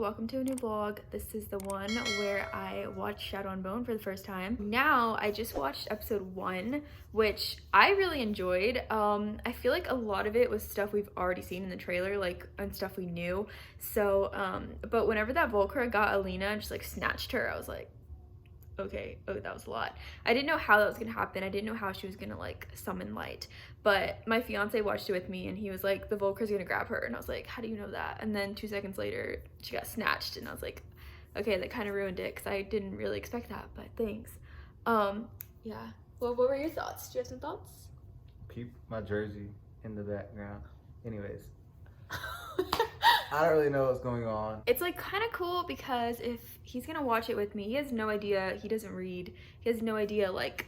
welcome to a new vlog. This is the one where I watched Shadow and Bone for the first time. Now I just watched episode 1, which I really enjoyed. I feel like a lot of it was stuff we've already seen in the trailer, like, and stuff we knew. So but whenever that Volcra got Alina and just like snatched her, I was like, okay, oh, that was a lot. I didn't know how that was gonna happen. I didn't know how she was gonna like summon light, but my fiance watched it with me and he was like, the Volcra's gonna grab her, and I was like, how do you know that? And then 2 seconds later she got snatched and I was like, okay, that kind of ruined it because I didn't really expect that, but thanks. Yeah, well, what were your thoughts? Do you have some thoughts? Keep my jersey in the background. Anyways, I don't really know what's going on. It's like kind of cool because if he's gonna watch it with me, he has no idea, he doesn't read, he has no idea like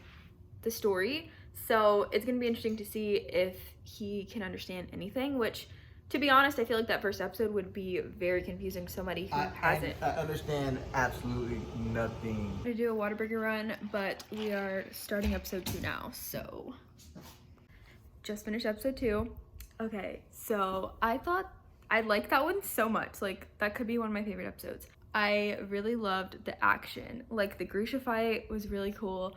the story, so it's gonna be interesting to see if he can understand anything, which, to be honest, I feel like that first episode would be very confusing to somebody who hasn't. I understand absolutely nothing. I'm gonna do a Whataburger run, but we are starting episode 2 now, so just finished episode 2. Okay, so I liked that one so much. Like, that could be one of my favorite episodes. I really loved the action. Like, the Grisha fight was really cool.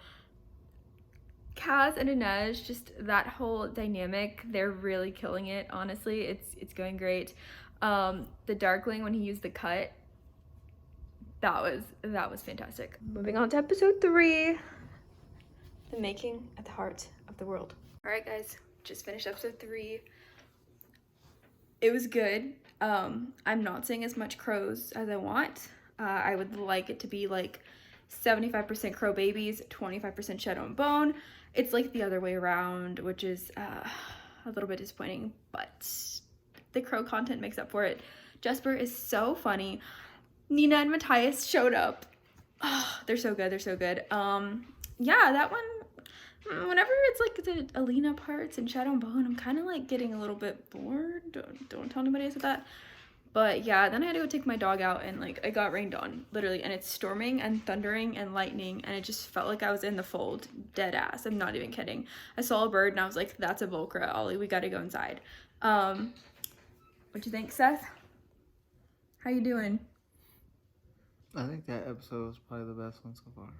Kaz and Inej, just that whole dynamic, they're really killing it, honestly. It's going great. The Darkling, when he used the cut, that was fantastic. Moving on to episode 3, the making at the heart of the world. All right, guys, just finished episode 3. It was good. I'm not seeing as much crows as I want. I would like it to be like 75% crow babies, 25% Shadow and Bone. It's like the other way around, which is a little bit disappointing, but the crow content makes up for it. Jesper is so funny. Nina and Matthias showed up. Oh, they're so good, they're so good. Yeah, that one, whenever it's like the Alina parts and Shadow and Bone, I'm kind of like getting a little bit bored. Don't tell anybody I said that. But yeah, then I had to go take my dog out and like I got rained on, literally, and it's storming and thundering and lightning and it just felt like I was in the fold, dead ass. I'm not even kidding. I saw a bird and I was like, that's a Volcra, Ollie, we gotta go inside. What'd you think, Seth? How you doing? I think that episode was probably the best one so far.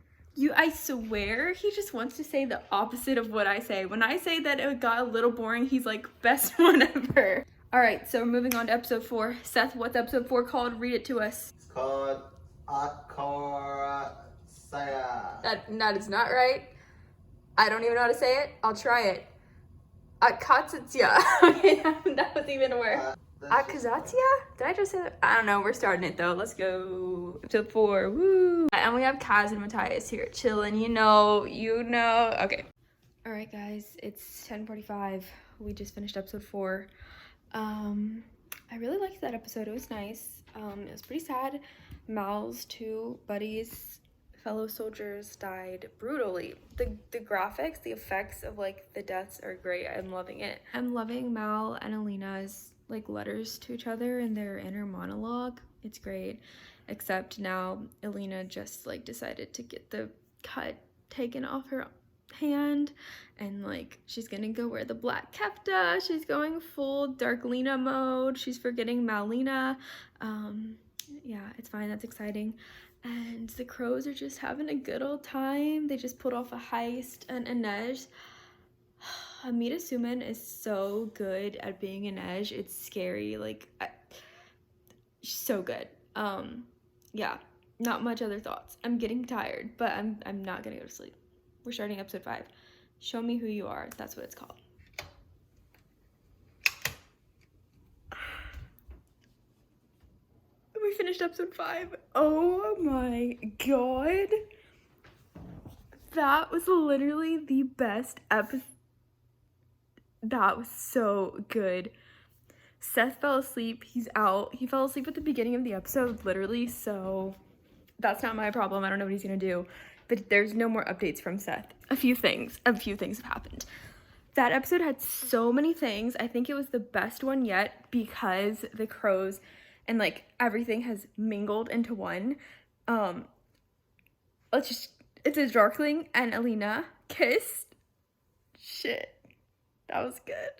I swear he just wants to say the opposite of what I say. When I say that it got a little boring, he's like, best one ever. All right, so moving on to episode 4. Seth, what's episode 4 called? Read it to us. It's called Akorasaya. That is not right. I don't even know how to say it. I'll try it. Akatsutya. Okay, that was even a word. Akazatia? Did I just say that? I don't know. We're starting it though. Let's go. Episode 4. Woo! And we have Kaz and Matthias here chilling. You know. Okay. All right, guys. It's 10:45. We just finished episode 4. I really liked that episode. It was nice. It was pretty sad. Mal's 2 buddies, fellow soldiers, died brutally. The graphics, the effects of like the deaths are great. I'm loving it. I'm loving Mal and Alina's like letters to each other and their inner monologue. It's great. Except now Alina just like decided to get the cut taken off her hand and like she's gonna go wear the black kefta. She's going full Dark Lena mode. She's forgetting Malina. Yeah, it's fine. That's exciting. And the crows are just having a good old time. They just pulled off a heist. And Inej, Amita Suman is so good at being Inej. It's scary. Like, she's so good. Yeah, not much other thoughts. I'm getting tired, but I'm not gonna go to sleep. We're starting episode 5. Show me who you are. That's what it's called. We finished episode 5. Oh my god. That was literally the best episode. That was so good. Seth fell asleep. He's out. He fell asleep at the beginning of the episode, literally, so that's not my problem. I don't know what he's gonna do. But there's no more updates from Seth. A few things have happened. That episode had so many things. I think it was the best one yet because the crows and like everything has mingled into one. It's a Darkling and Alina kissed. Shit, that was good.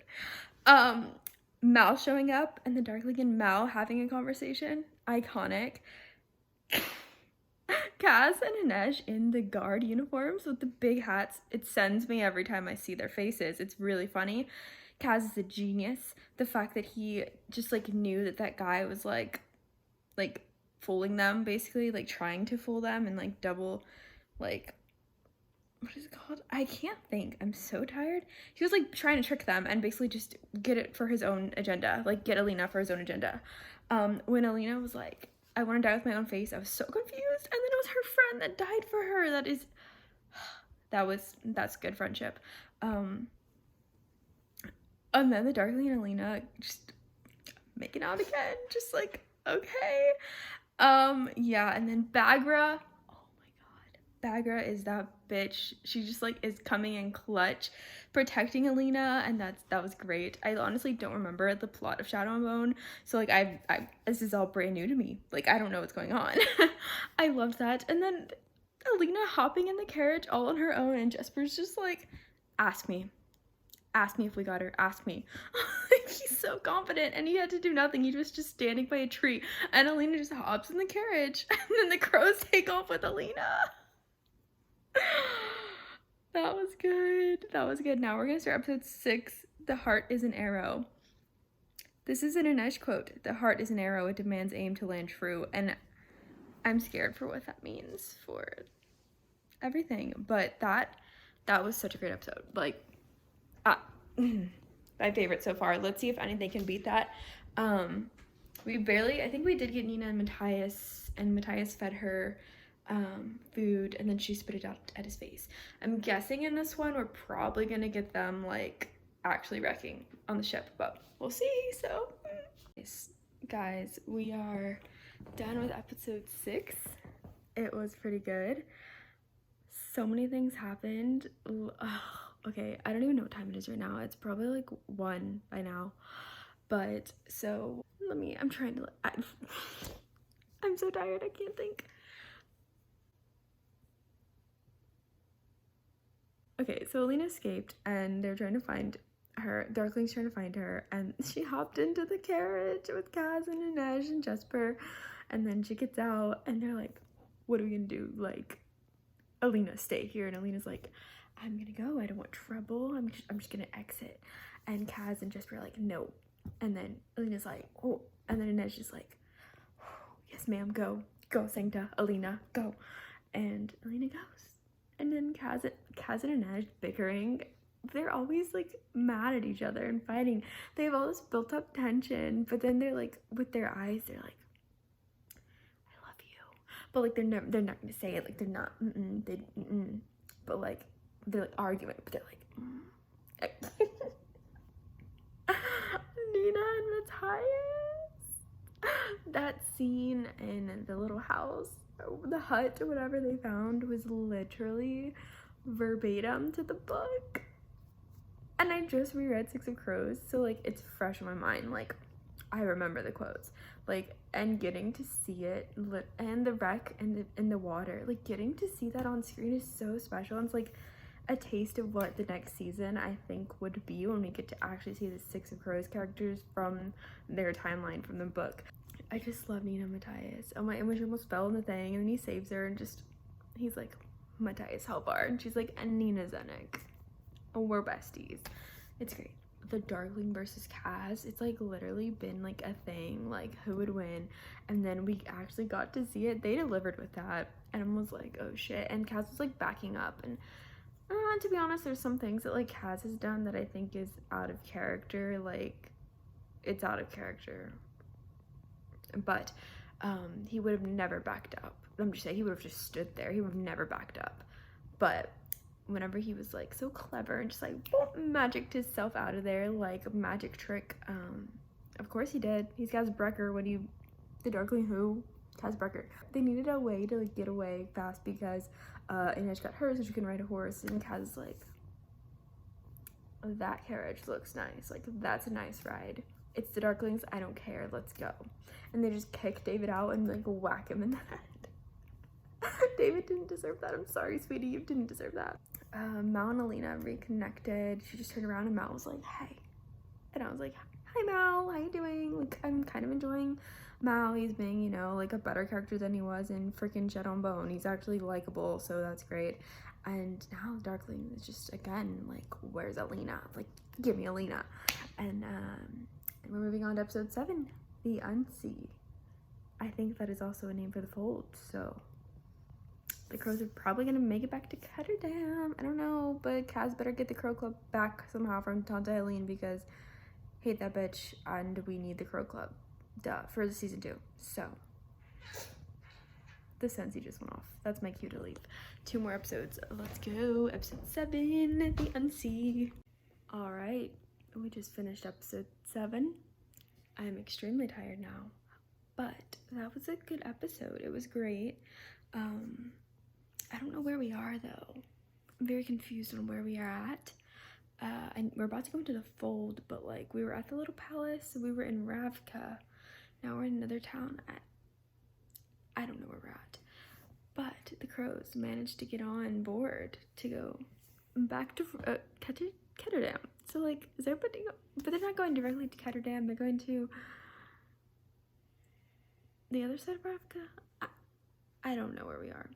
Mal showing up and the Darkling and Mal having a conversation. iconic. Kaz and Inej in the guard uniforms with the big hats. It sends me every time I see their faces. It's really funny. Kaz is a genius. The fact that he just like knew that that guy was like fooling them, basically, like trying to fool them and like double, like, what is it called? I can't think. I'm so tired. He was like trying to trick them and basically just get it for his own agenda, like get Alina for his own agenda. When Alina was like, I want to die with my own face, I was so confused. And then it was her friend that died for her. That's good friendship. And then the Darkling and Alina just making out again, just like, okay. Yeah, and then Bagra. Oh my god. Bagra is that bitch. She just like is coming in clutch, protecting Alina, and that was great. I honestly don't remember the plot of Shadow and Bone, so like I this is all brand new to me. Like I don't know what's going on. I loved that. And then Alina hopping in the carriage all on her own, and Jesper's just like, ask me if we got her, ask me. He's so confident, and he had to do nothing. He was just standing by a tree, and Alina just hops in the carriage, and then the crows take off with Alina. That was good. Now we're gonna start episode 6. The heart is an arrow. This is an Inej quote. The heart is an arrow, it demands aim to land true. And I'm scared for what that means for everything, but that was such a great episode. Like, my favorite so far. Let's see if anything can beat that. I think we did get Nina and Matthias fed her food, and then she spit it out at his face. I'm guessing in this one we're probably gonna get them like actually wrecking on the ship, but we'll see. So guys, we are done with episode 6. It was pretty good. So many things happened. Okay, I don't even know what time it is right now. It's probably like 1 by now. But so I'm trying to, I'm so tired, I can't think. Okay, so Alina escaped and they're trying to find her, Darkling's trying to find her, and she hopped into the carriage with Kaz and Inej and Jesper, and then she gets out and they're like, what are we gonna do? Like, Alina, stay here. And Alina's like, I'm gonna go, I don't want trouble, I'm just gonna exit. And Kaz and Jesper are like, no. And then Alina's like, oh. And then Inej's just like, oh, yes ma'am, go Sancta, Alina, go. And Alina goes. And then Kaz and Inej bickering. They're always like mad at each other and fighting. They have all this built up tension, but then they're like, with their eyes, they're like, I love you. But like they're not gonna say it. Like they're not, but like they're like arguing, but they're like, Nina and Matthias. That scene in the little house, the hut or whatever they found, was literally verbatim to the book. And I just reread Six of Crows, so like it's fresh in my mind. Like I remember the quotes, like, and getting to see it, and the wreck and in the water, like getting to see that on screen is so special. And it's like a taste of what the next season I think would be when we get to actually see the Six of Crows characters from their timeline from the book. I just love Nina and Matthias. Oh my, and she almost fell in the thing, and then he saves her, and just, he's like, Matthias Helbar, and she's like, and Nina Zenek. Oh, we're besties. It's great. The Darkling versus Kaz, it's like literally been like a thing, like who would win, and then we actually got to see it. They delivered with that, and I was like, oh shit. And Kaz was like backing up, and to be honest, there's some things that like Kaz has done that I think is out of character. Like, it's out of character, but he would have never backed up. I'm just saying, he would have just stood there. He would have never backed up. But whenever he was like so clever and just like boom, magicked himself out of there, like a magic trick, of course he did. He's Kaz Brecker. The Darkling who? Kaz Brecker. They needed a way to like get away fast because Inej got hurt so she can ride a horse, and Kaz is like, that carriage looks nice, like that's a nice ride. It's the Darklings, I don't care, let's go. And they just kick David out and like whack him in the head. David didn't deserve that. I'm sorry, sweetie, you didn't deserve that. Mal and Alina reconnected. She just turned around and Mal was like, hey. And I was like, hi Mal, how you doing? Like, I'm kind of enjoying Mal, he's being, you know, like a better character than he was in freaking Shed on Bone. He's actually likable, so that's great. And now Darkling is just, again, like, where's Alina? Like, give me Alina. And we're moving on to episode 7, The Unsea. I think that is also a name for the fold, so the crows are probably gonna make it back to Ketterdam. I don't know, but Kaz better get the Crow Club back somehow from Tante Eileen, because hate that bitch, and we need the Crow Club. Duh, for the season 2. So the Sensi just went off. That's my cue to leave. 2 more episodes. Let's go. Episode 7, The Unsea. All right, we just finished episode 7. I'm extremely tired now, but that was a good episode. It was great. I don't know where we are though. I'm very confused on where we are at. And we're about to go into the fold, but like we were at the little palace, we were in Ravka. Now we're in another town. I don't know where we're at. But the crows managed to get on board to go back to Ketterdam. So like, is everybody? But they're not going directly to Ketterdam. They're going to the other side of Ravka. I don't know where we are.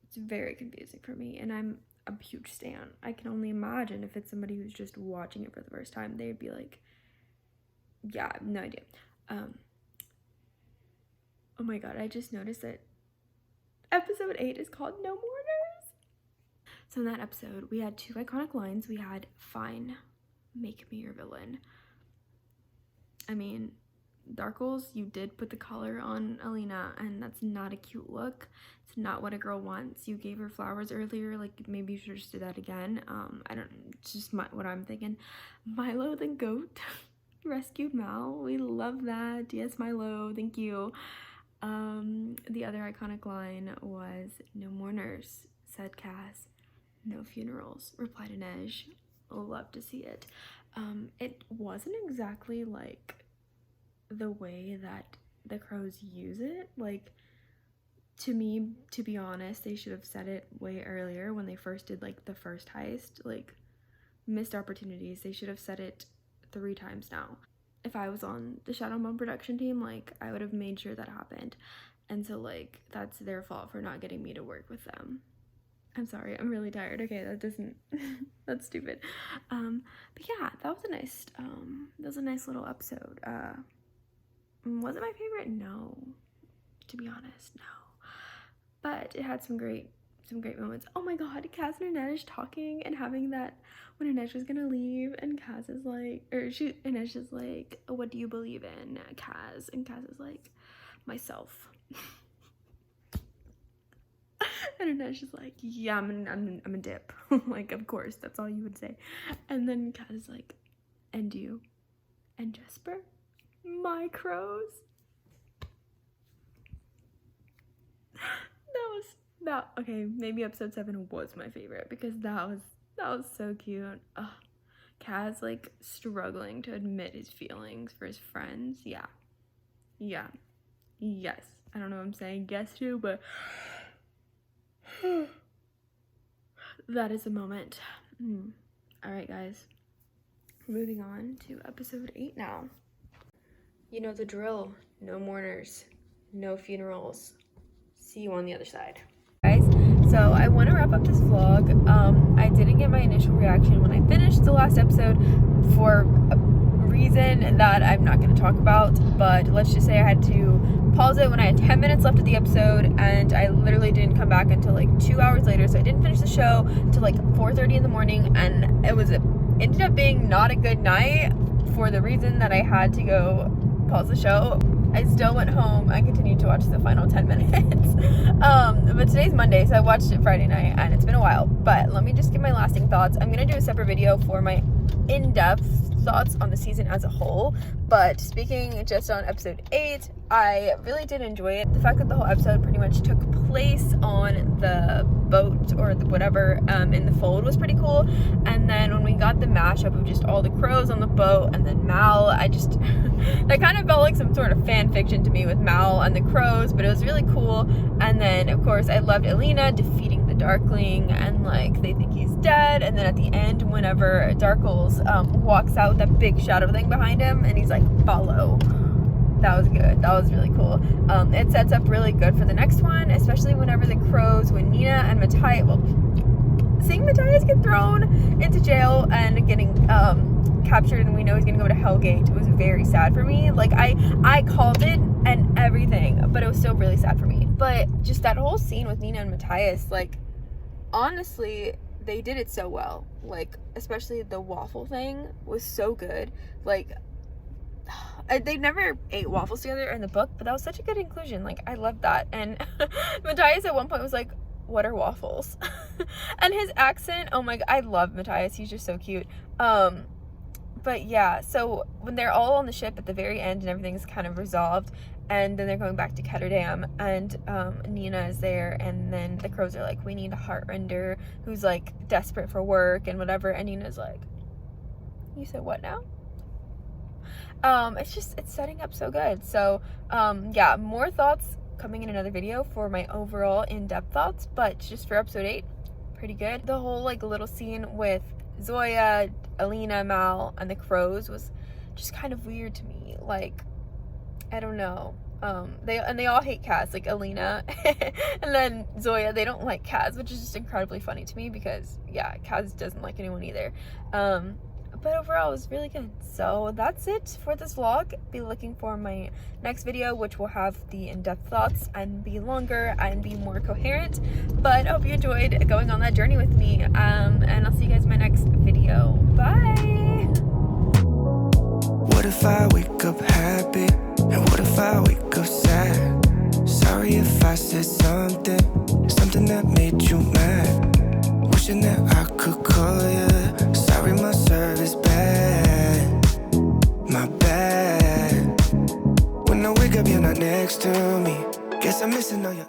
It's very confusing for me, and I'm a huge stan. I can only imagine if it's somebody who's just watching it for the first time, they'd be like, yeah, I have no idea. Oh my god, I just noticed that episode 8 is called No Mourners. So in that episode, we had 2 iconic lines. We had, fine, make me your villain. I mean, Darkles, you did put the collar on Alina, and that's not a cute look. It's not what a girl wants. You gave her flowers earlier, like maybe you should just do that again. I don't, it's just what I'm thinking. Milo the goat rescued Mal. We love that. Yes, Milo, thank you. The other iconic line was, no mourners, said Kaz. No funerals, replied Inej. Love to see it. It wasn't exactly like the way that the crows use it. Like, to me, to be honest, they should have said it way earlier when they first did like the first heist. Like, missed opportunities. They should have said it 3 times now. If I was on the Shadow Mom production team, like, I would have made sure that happened. And so like, that's their fault for not getting me to work with them. I'm sorry, I'm really tired. Okay, that doesn't that's stupid. But yeah, that was a nice little episode. Was it my favorite? No, to be honest, no. But it had some great moments. Oh my god, Kaz and Inej talking and having that when Inej was gonna leave, and Kaz is like, Inej is like, what do you believe in, Kaz? And Kaz is like, myself. And Inej is like, yeah, I'm a dip. Like, of course, that's all you would say. And then Kaz is like, and you? And Jesper? My crows? Okay, maybe episode 7 was my favorite, because that was so cute. Ugh. Kaz like struggling to admit his feelings for his friends. Yeah, yes, I don't know what I'm saying yes to, but that is a moment. All right, guys, moving on to episode 8 now. You know the drill. No mourners, no funerals. See you on the other side. Guys, so I want to wrap up this vlog. I didn't get my initial reaction when I finished the last episode for a reason that I'm not going to talk about, but let's just say I had to pause it when I had 10 minutes left of the episode, and I literally didn't come back until like 2 hours later, so I didn't finish the show till like 4:30 in the morning, and it ended up being not a good night for the reason that I had to go pause the show. I still went home and continued to watch the final 10 minutes. But today's Monday, so I watched it Friday night, and it's been a while. But let me just give my lasting thoughts. I'm going to do a separate video for my in-depth thoughts on the season as a whole. But speaking just on episode 8, I really did enjoy it. The fact that the whole episode pretty much took place on the boat or whatever in the fold was pretty cool. And then when we got the mashup of just all the crows on the boat and then Mal, that kind of felt like some sort of fan fiction to me with Mal and the crows, but it was really cool. And then of course I loved Alina defeating the Darkling, and like they think he's dead, and then at the end whenever Darkles walks out with that big shadow thing behind him and he's like, follow. that was good. That was really cool. It sets up really good for the next one, especially whenever the crows, when Nina and Matthias, well, seeing Matthias get thrown into jail and getting captured, and we know he's gonna go to Hellgate, was very sad for me. Like, I called it and everything, but it was still really sad for me. But just that whole scene with Nina and Matthias, like, honestly, they did it so well. Like, especially the waffle thing was so good. Like, they never ate waffles together in the book, but that was such a good inclusion. Like, I loved that. And Matthias at one point was like, what are waffles? And his accent, oh my god, I love Matthias. He's just so cute. But yeah, so when they're all on the ship at the very end and everything's kind of resolved, and then they're going back to Ketterdam, and Nina is there, and then the crows are like, we need a Heartrender who's like desperate for work and whatever, and Nina's like, you said what now? It's setting up so good. So yeah, more thoughts coming in another video for my overall in-depth thoughts, but just for episode 8, pretty good. The whole like little scene with Zoya, Alina, Mal, and the crows was just kind of weird to me. Like, I don't know. They all hate Kaz, like Alina and then Zoya, they don't like Kaz, which is just incredibly funny to me because yeah, Kaz doesn't like anyone either. But overall it was really good. So that's it for this vlog. Be looking for my next video, which will have the in-depth thoughts and be longer and be more coherent. But I hope you enjoyed going on that journey with me, and I'll see you guys in my next video. Bye. What if I wake up happy? And what if I wake up sad? Sorry if I said something that made you mad. Wishing that I could call you. Sorry my service bad, my bad. When I wake up you're not next to me. Guess I'm missing all your